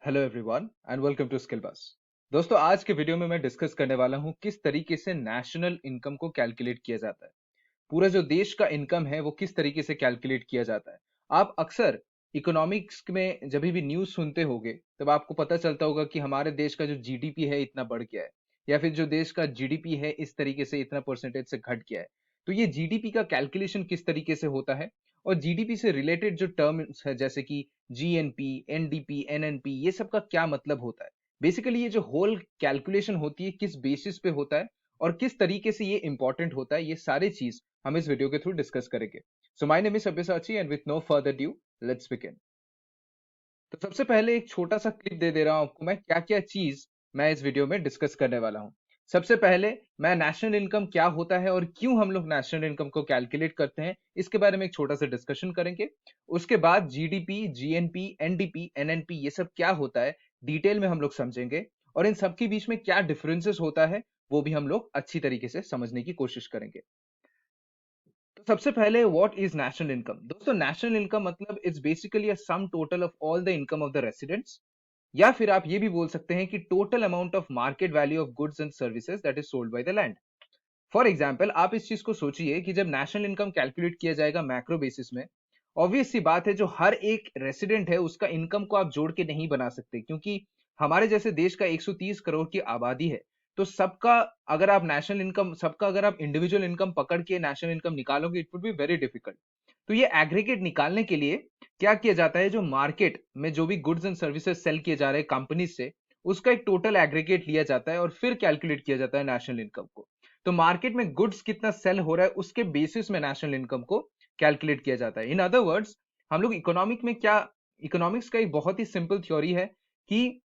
Hello everyone and welcome to skill bus. दोस्तों, आज के वीडियो में मैं डिस्कस करने वाला हूं किस तरीके से नेशनल इनकम को कैलकुलेट किया जाता है। पूरा जो देश का इनकम है वो किस तरीके से कैलकुलेट किया जाता है। आप अक्सर इकोनॉमिक्स में जब भी न्यूज़ सुनते होंगे तब आपको पता चलता होगा कि हमारे देश का जो जीडीपी है इतना बढ़ गया है, या फिर जो देश का जीडीपी है इस तरीके से इतना परसेंटेज से घट गया है। तो ये जीडीपी का कैलकुलेशन किस तरीके से होता है, और जीडीपी से रिलेटेड जो टर्म्स है जैसे कि जीएनपी, एनडीपी, एनएनपी, ये सब का क्या मतलब होता है। बेसिकली ये जो होल कैलकुलेशन होती है किस बेसिस पे होता है और किस तरीके से ये इंपॉर्टेंट होता है, ये सारी चीज हम इस वीडियो के थ्रू डिस्कस करेंगे। So my name is Sabyasachi and with no further due let's begin. तो सबसे पहले एक छोटा सा क्लिप दे रहा हूं आपको मैं क्या क्या चीज मैं इस वीडियो में डिस्कस करने वाला हूं। सबसे पहले मैं नेशनल इनकम क्या होता है और क्यों हम लोग नेशनल इनकम को कैलकुलेट करते हैं इसके बारे में एक छोटा सा डिस्कशन करेंगे। उसके बाद जीडीपी, जीएनपी, एनडीपी, एनएनपी ये सब क्या होता है डिटेल में हम लोग समझेंगे, और इन सबके बीच में क्या डिफरेंसेस होता है वो भी हम लोग अच्छी तरीके से समझने की कोशिश करेंगे। तो सबसे पहले व्हाट इज नेशनल इनकम। दोस्तों, नेशनल इनकम मतलब it's basically a sum total of all the income of the residents, या फिर आप ये भी बोल सकते हैं कि total amount of market value of goods and services that is sold by the land. For example, आप इस चीज को सोचिए कि जब नेशनल इनकम कैलकुलेट किया जाएगा मैक्रो बेसिस में, ऑब्वियस सी बात है जो हर एक रेसिडेंट है उसका इनकम को आप जोड़ के नहीं बना सकते, क्योंकि हमारे जैसे देश का 130 करोड़ की आबादी है। तो सबका अगर आप नेशनल इनकम, सबका अगर आप इंडिविजुअल इनकम पकड़ के नेशनल इनकम निकालोगे it would be very difficult. तो ये एग्रीगेट निकालने के लिए क्या किया जाता है, जो मार्केट में जो भी गुड्स एंड सर्विसेज सेल किए जा रहे हैं कंपनी से, उसका एक टोटल एग्रीगेट लिया जाता है और फिर कैलकुलेट किया जाता है नेशनल इनकम को। तो मार्केट में गुड्स कितना सेल हो रहा है उसके बेसिस में नेशनल इनकम को कैलकुलेट किया जाता है। इन अदर वर्ड्स, हम लोग इकोनॉमिक में क्या, इकोनॉमिक्स का एक बहुत ही सिंपल थ्योरी है कि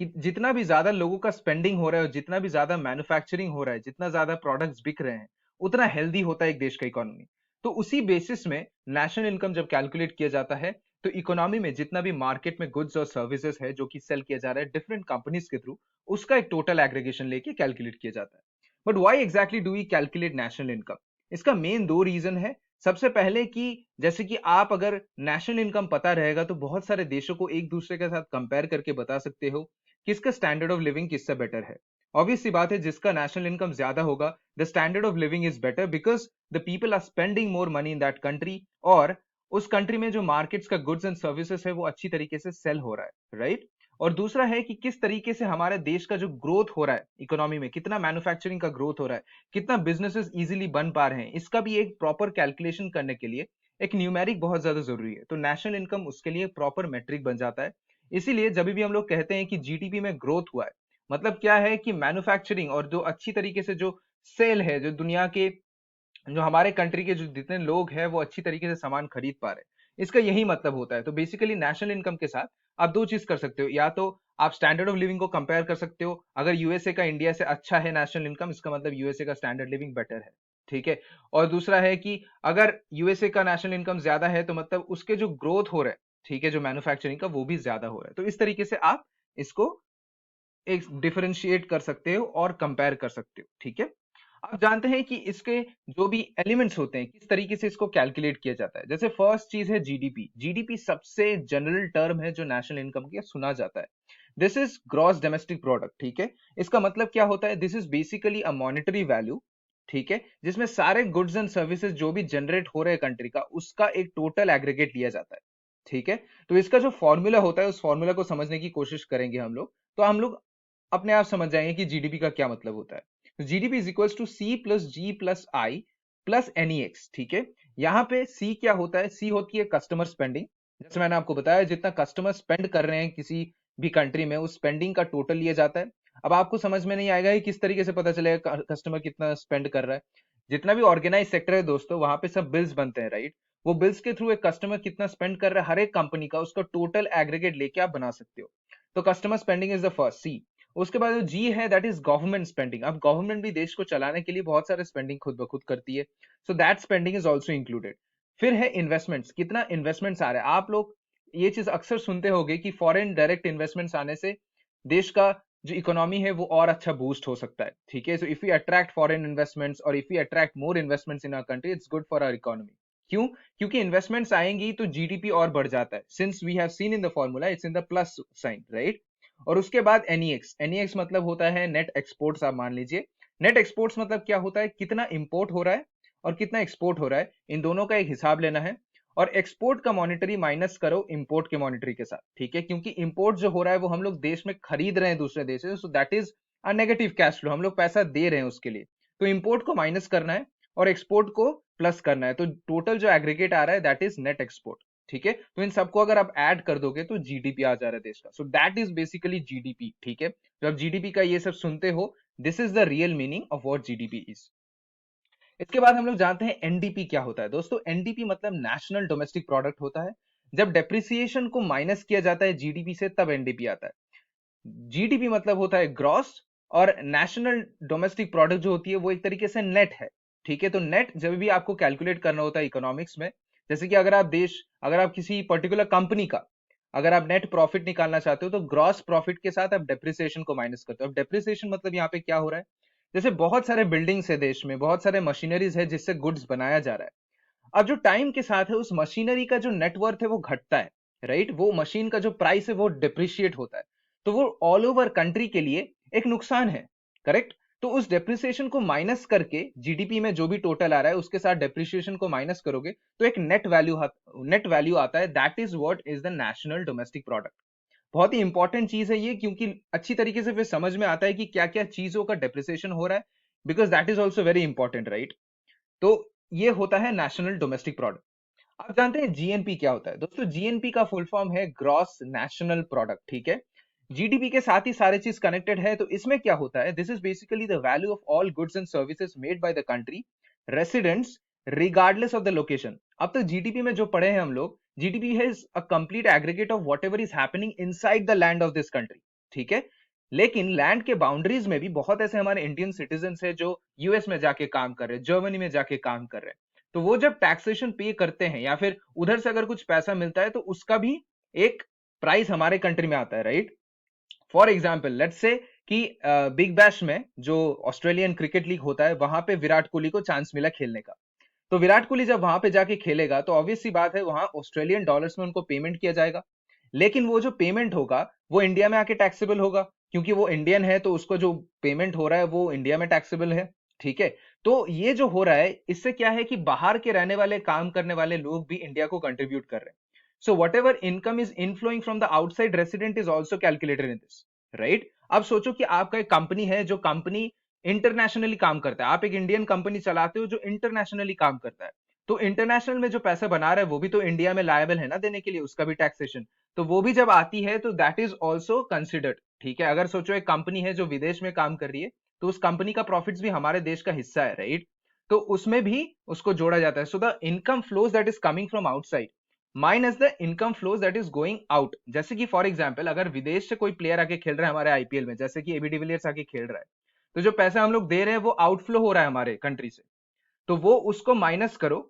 जितना भी ज्यादा लोगों का स्पेंडिंग हो रहा है और जितना भी ज्यादा मैन्युफैक्चरिंग हो रहा है, जितना ज्यादा प्रोडक्ट्स बिक रहे हैं, उतना हेल्दी होता है एक देश का इकोनॉमी। तो उसी बेसिस में नेशनल इनकम जब कैलकुलेट किया जाता है तो इकोनॉमी में जितना भी मार्केट में गुड्स और सर्विसेज है जो कि सेल किया जा रहा है डिफरेंट कंपनीज के थ्रू, उसका एक टोटल एग्रीगेशन लेके कैलकुलेट किया जाता है। But why exactly do we calculate national income? इसका मेन दो रीजन है। सबसे पहले कि जैसे कि आप अगर नेशनल इनकम पता रहेगा तो बहुत सारे देशों को एक दूसरे के साथ कंपेयर करके बता सकते हो किसका स्टैंडर्ड ऑफ लिविंग किससे बेटर है। ऑब्वियस सी बात है जिसका नेशनल इनकम ज्यादा होगा the standard of living is better because the people are spending more money in that country, और उस कंट्री में जो मार्केट्स का गुड्स एंड सर्विसेज है वो अच्छी तरीके से सेल हो रहा है, राइट। और दूसरा है कि किस तरीके से हमारे देश का जो ग्रोथ हो रहा है इकोनॉमी में, कितना मैन्युफैक्चरिंग का ग्रोथ हो रहा है, कितना बिजनेसेस इजीली बन पा रहे हैं, इसका भी एक प्रॉपर कैलकुलेशन करने के लिए एक न्यूमेरिक बहुत ज्यादा जरूरी है। तो नेशनल इनकम उसके लिए प्रॉपर मेट्रिक बन जाता है। इसीलिए जब भी हम लोग कहते हैं कि जीडीपी में ग्रोथ हुआ है, मतलब क्या है कि मैन्युफैक्चरिंग और जो अच्छी तरीके से जो सेल है, जो दुनिया के, जो हमारे कंट्री के जो जितने लोग हैं वो अच्छी तरीके से सामान खरीद पा रहे हैं, इसका यही मतलब होता है। तो बेसिकली नेशनल इनकम के साथ आप दो चीज कर सकते हो, या तो आप स्टैंडर्ड ऑफ लिविंग को कंपेयर कर सकते हो। अगर यूएसए का इंडिया से अच्छा है नेशनल इनकम, इसका मतलब यूएसए का स्टैंडर्ड लिविंग बेटर है, ठीक है। और दूसरा है कि अगर यूएसए का नेशनल इनकम ज्यादा है तो मतलब उसके जो ग्रोथ हो रहा है, ठीक है, जो मैन्युफैक्चरिंग का वो भी ज्यादा हो रहा है। तो इस तरीके से आप इसको एक डिफरेंशिएट कर सकते हो और कंपेयर कर सकते हो, ठीक है। आप जानते हैं कि इसके जो भी एलिमेंट्स होते हैं किस तरीके से इसको कैलकुलेट किया जाता है। जैसे फर्स्ट चीज है जीडीपी। जीडीपी सबसे जनरल टर्म है जो नेशनल इनकम के सुना जाता है। This is gross domestic product, ठीक है। इसका मतलब क्या होता है, this is basically a monetary value, ठीक है, जिसमें सारे गुड्स एंड सर्विसेज जो भी जनरेट हो रहे हैं कंट्री का, उसका एक टोटल एग्रीगेट लिया जाता है, ठीक है। तो इसका जो फॉर्मूला होता है उस फॉर्मूला को समझने की कोशिश करेंगे हम लोग, तो हम लोग अपने आप समझ जाएंगे कि जीडीपी का क्या मतलब होता है। तो GDP is equals to C plus G plus I plus NEX, ठीक है। यहाँ पे सी क्या होता है, सी होती है कस्टमर स्पेंडिंग। जैसे मैंने आपको बताया जितना कस्टमर स्पेंड कर रहे हैं किसी भी कंट्री में, उस स्पेंडिंग का टोटल लिया जाता है। अब आपको समझ में नहीं आएगा कि किस तरीके से पता चलेगा कस्टमर कितना स्पेंड कर रहा है। जितना भी ऑर्गेनाइज सेक्टर है दोस्तों, वहां पे सब बिल्स बनते हैं, राइट। वो बिल्स के थ्रू एक कस्टमर कितना स्पेंड कर रहा है हर एक कंपनी का, उसका टोटल एग्रीगेट लेके आप बना सकते हो। तो customer spending is the first, C. उसके बाद जो जी है दैट इज गवर्नमेंट स्पेंडिंग। अब गवर्नमेंट भी देश को चलाने के लिए बहुत सारे स्पेंडिंग खुद ब खुद करती है, so that spending is also included. फिर है इन्वेस्टमेंट्स, कितना इन्वेस्टमेंट्स आ रहा है। आप लोग ये चीज अक्सर सुनते होंगे कि फॉरेन डायरेक्ट इन्वेस्टमेंट्स आने से देश का जो इकोनॉमी है वो और अच्छा बूस्ट हो सकता है, ठीक है। So if you attract foreign investments और if you attract more investments in our country, it's good for our economy. क्यों? क्योंकि इन्वेस्टमेंट्स आएंगी तो जीडीपी और बढ़ जाता है, since we have seen in the formula it's in the plus sign, right. और उसके बाद एनईएक्स, एनईएक्स मतलब होता है नेट एक्सपोर्ट्स, आप मान लीजिए। नेट एक्सपोर्ट्स मतलब क्या होता है, कितना इंपोर्ट हो रहा है और कितना एक्सपोर्ट हो रहा है, इन दोनों का एक हिसाब लेना है। और एक्सपोर्ट का मॉनिटरी माइनस करो इंपोर्ट के मॉनिटरी के साथ, ठीक है, क्योंकि इंपोर्ट जो हो रहा है वो हम लोग देश में खरीद रहे हैं दूसरे देश से, so that is a negative cash flow, हम लोग पैसा दे रहे हैं उसके लिए। तो इंपोर्ट को माइनस करना है और एक्सपोर्ट को प्लस करना है, तो टोटल जो एग्रीगेट आ रहा है दैट इज नेट एक्सपोर्ट, ठीक है। तो इन सबको अगर आप ऐड कर दोगे तो जीडीपी आ जा रहा है देश का, so that is basically GDP, ठीक है। जब जीडीपी का ये सब सुनते हो, this is the real meaning of what GDP is. इसके बाद हम लोग जानते हैं एनडीपी क्या होता है। दोस्तों एनडीपी मतलब नेशनल डोमेस्टिक प्रोडक्ट होता है। जब डेप्रिसिएशन को माइनस किया जाता है जीडीपी से तब एनडीपी आता है। जीडीपी मतलब होता है ग्रॉस, और नेशनल डोमेस्टिक प्रोडक्ट जो होती है वो एक तरीके से नेट है, ठीक है। तो नेट जब भी आपको कैलकुलेट करना होता है इकोनॉमिक्स में, जैसे कि अगर आप किसी पर्टिकुलर कंपनी का अगर आप नेट प्रॉफिट निकालना चाहते हो तो ग्रॉस प्रॉफिट के साथ आप डेप्रिसिएशन को माइनस करते हो। अब डेप्रिसिएशन मतलब यहाँ पे क्या हो रहा है, जैसे बहुत सारे बिल्डिंग्स है देश में, बहुत सारे मशीनरीज है जिससे गुड्स बनाया जा रहा है। अब जो टाइम के साथ है उस मशीनरी का जो नेटवर्थ है वो घटता है, राइट। वो मशीन का जो प्राइस है वो डिप्रिशिएट होता है, तो वो ऑल ओवर कंट्री के लिए एक नुकसान है, करेक्ट। तो उस डेप्रिसिएशन को माइनस करके जीडीपी में जो भी टोटल आ रहा है उसके साथ डेप्रिसिएशन को माइनस करोगे तो एक नेट वैल्यू आता है, that is what is the national domestic product. बहुत ही इंपॉर्टेंट चीज है ये, क्योंकि अच्छी तरीके से फिर समझ में आता है कि क्या क्या चीजों का डेप्रिसिएशन हो रहा है, because that is also very important, right. तो ये होता है नेशनल डोमेस्टिक प्रोडक्ट। आप जानते हैं जीएनपी क्या होता है? दोस्तों जीएनपी का फुल फॉर्म है ग्रॉस नेशनल प्रोडक्ट, ठीक है। जीडीपी के साथ ही सारे चीज कनेक्टेड है, तो इसमें क्या होता है, this is basically the value of all goods and services made by the country residents regardless of the location. अब तक जीडीपी में जो पढ़े हैं हम लोग, GDP has a complete aggregate of what ever is happening inside the land of this country, ठीक है। लेकिन लैंड के बाउंड्रीज में भी बहुत ऐसे हमारे इंडियन सिटीजन है जो यूएस में जाके काम कर रहे हैं, जर्मनी में जाके काम कर रहे हैं। तो वो जब टैक्सेशन पे करते हैं या फिर उधर से अगर कुछ पैसा मिलता है तो उसका भी एक प्राइस हमारे कंट्री में आता है, right. For example let's say कि बिग बैश में जो ऑस्ट्रेलियन क्रिकेट लीग होता है वहां पे विराट कोहली को चांस मिला खेलने का। तो विराट कोहली जब वहां पे जाके खेलेगा तो ऑब्वियस सी बात है वहां ऑस्ट्रेलियन डॉलर्स में उनको पेमेंट किया जाएगा। लेकिन वो जो पेमेंट होगा वो इंडिया में आके टैक्सेबल होगा, क्योंकि वो इंडियन है तो उसको जो पेमेंट हो रहा है वो इंडिया में टैक्सेबल है, ठीक है। तो ये जो हो रहा है इससे क्या है कि बाहर के रहने वाले काम करने वाले लोग भी इंडिया को कंट्रीब्यूट कर रहे हैं। So what ever income is इनफ्लोइंग from the outside resident is also calculated in this, right. अब सोचो कि आपका एक कंपनी है जो कंपनी इंटरनेशनली काम करता है, आप एक इंडियन कंपनी चलाते हो जो इंटरनेशनली काम करता है। तो इंटरनेशनल में जो पैसा बना रहा है वो भी तो इंडिया में लायबल है ना देने के लिए, उसका भी टैक्सेशन। तो वो भी जब आती है तो दैट इज ऑल्सो कंसिडर्ड, ठीक है। अगर सोचो एक कंपनी है जो विदेश में काम कर रही है तो उस कंपनी का प्रॉफिट्स भी हमारे देश का हिस्सा है, राइट। तो उसमें भी उसको जोड़ा जाता है। सो the income flows that is coming from outside minus the income flows that is going out. जैसे कि फॉर एग्जाम्पल अगर विदेश से कोई प्लेयर आके खेल रहा है हमारे आईपीएल में, जैसे कि एबी डिविलियर्स आके खेल रहा है, तो जो पैसा हम लोग दे रहे हैं वो आउटफ्लो हो रहा है हमारे कंट्री से, तो वो उसको माइनस करो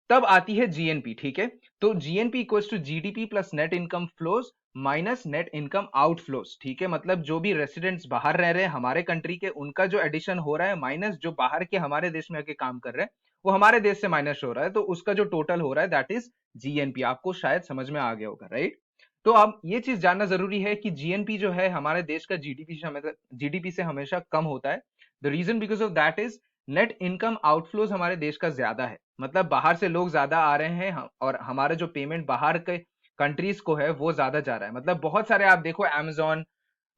तब आती है जीएनपी, ठीक है। तो GNP equals to GDP plus net income flows minus net income outflows, ठीक है। मतलब जो भी रेसिडेंट्स बाहर रह रहे हैं हमारे कंट्री के उनका जो एडिशन हो रहा है माइनस जो बाहर के हमारे देश में आके काम कर रहे हैं वो हमारे देश से माइनस हो रहा है, तो उसका जो टोटल हो रहा है दैट इज जीएनपी। आपको शायद समझ में आ गया होगा, राइट। तो अब ये चीज जानना जरूरी है कि जीएनपी जो है हमारे देश का जीडीपी से हमेशा कम होता है। The reason because of that is net income outflows हमारे देश का ज्यादा है, मतलब बाहर से लोग ज्यादा आ रहे हैं और हमारे जो पेमेंट बाहर के कंट्रीज को है वो ज्यादा जा रहा है। मतलब बहुत सारे आप देखो अमेजोन,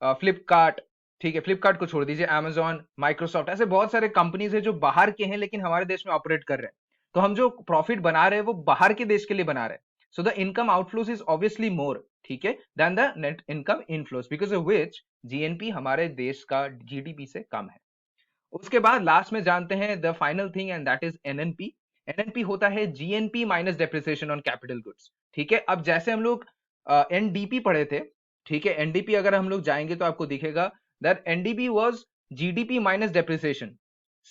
फ्लिपकार्ट, ठीक है, फ्लिपकार्ट को छोड़ दीजिए, अमेजोन, माइक्रोसॉफ्ट, ऐसे बहुत सारे कंपनीज है जो बाहर के हैं लेकिन हमारे देश में ऑपरेट कर रहे हैं। तो हम जो प्रॉफिट बना रहे हैं वो बाहर के देश के लिए बना रहे हैं। So the income outflows is obviously more, ठीक है, then the net income inflows, because of which GNP हमारे देश का जीडीपी से कम है। उसके बाद लास्ट में जानते हैं the final thing and that is NNP. NNP होता है GNP minus depreciation on capital goods, ठीक है। अब जैसे हम लोग एनडीपी पढ़े थे, ठीक है, एनडीपी अगर हम लोग जाएंगे तो आपको दिखेगा that NDP was GDP minus depreciation.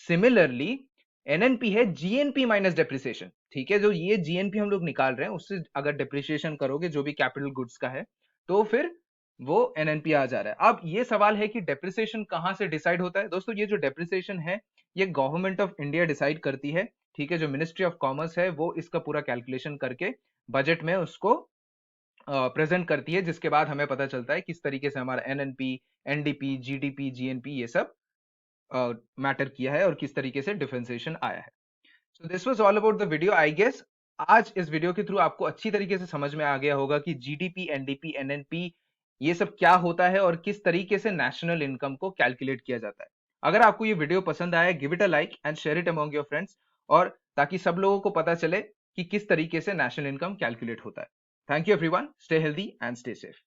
Similarly NNP है जीएनपी माइनस डेप्रिसिएशन, ठीक है। जो ये जीएनपी हम लोग निकाल रहे हैं उससे अगर डेप्रिसिएशन करोगे जो भी कैपिटल गुड्स का है तो फिर वो एनएनपी आ जा रहा है। अब ये सवाल है कि डेप्रिसिएशन कहां से डिसाइड होता है। दोस्तों ये जो डेप्रिसिएशन है ये गवर्नमेंट ऑफ इंडिया डिसाइड करती है, ठीक है, जो मिनिस्ट्री ऑफ कॉमर्स है वो इसका पूरा कैलकुलेशन करके बजट में उसको प्रेजेंट करती है, जिसके बाद हमें पता चलता है किस तरीके से हमारा एनएनपी, एनडीपी, जीडीपी, जीएनपी ये सब मैटर किया है और किस तरीके से डिफरेंशिएशन आया है। So this was all about the video. I guess आज इस वीडियो के थ्रू आपको अच्छी तरीके से समझ में आ गया होगा कि जीडीपी, एनडीपी, एनएनपी ये सब क्या होता है और किस तरीके से नेशनल इनकम को कैलकुलेट किया जाता है। अगर आपको ये वीडियो पसंद आया, give it a like and share it among your friends, और ताकि सब लोगों को पता चले कि किस तरीके से नेशनल इनकम कैलकुलेट होता है। Thank you everyone, stay healthy and stay safe.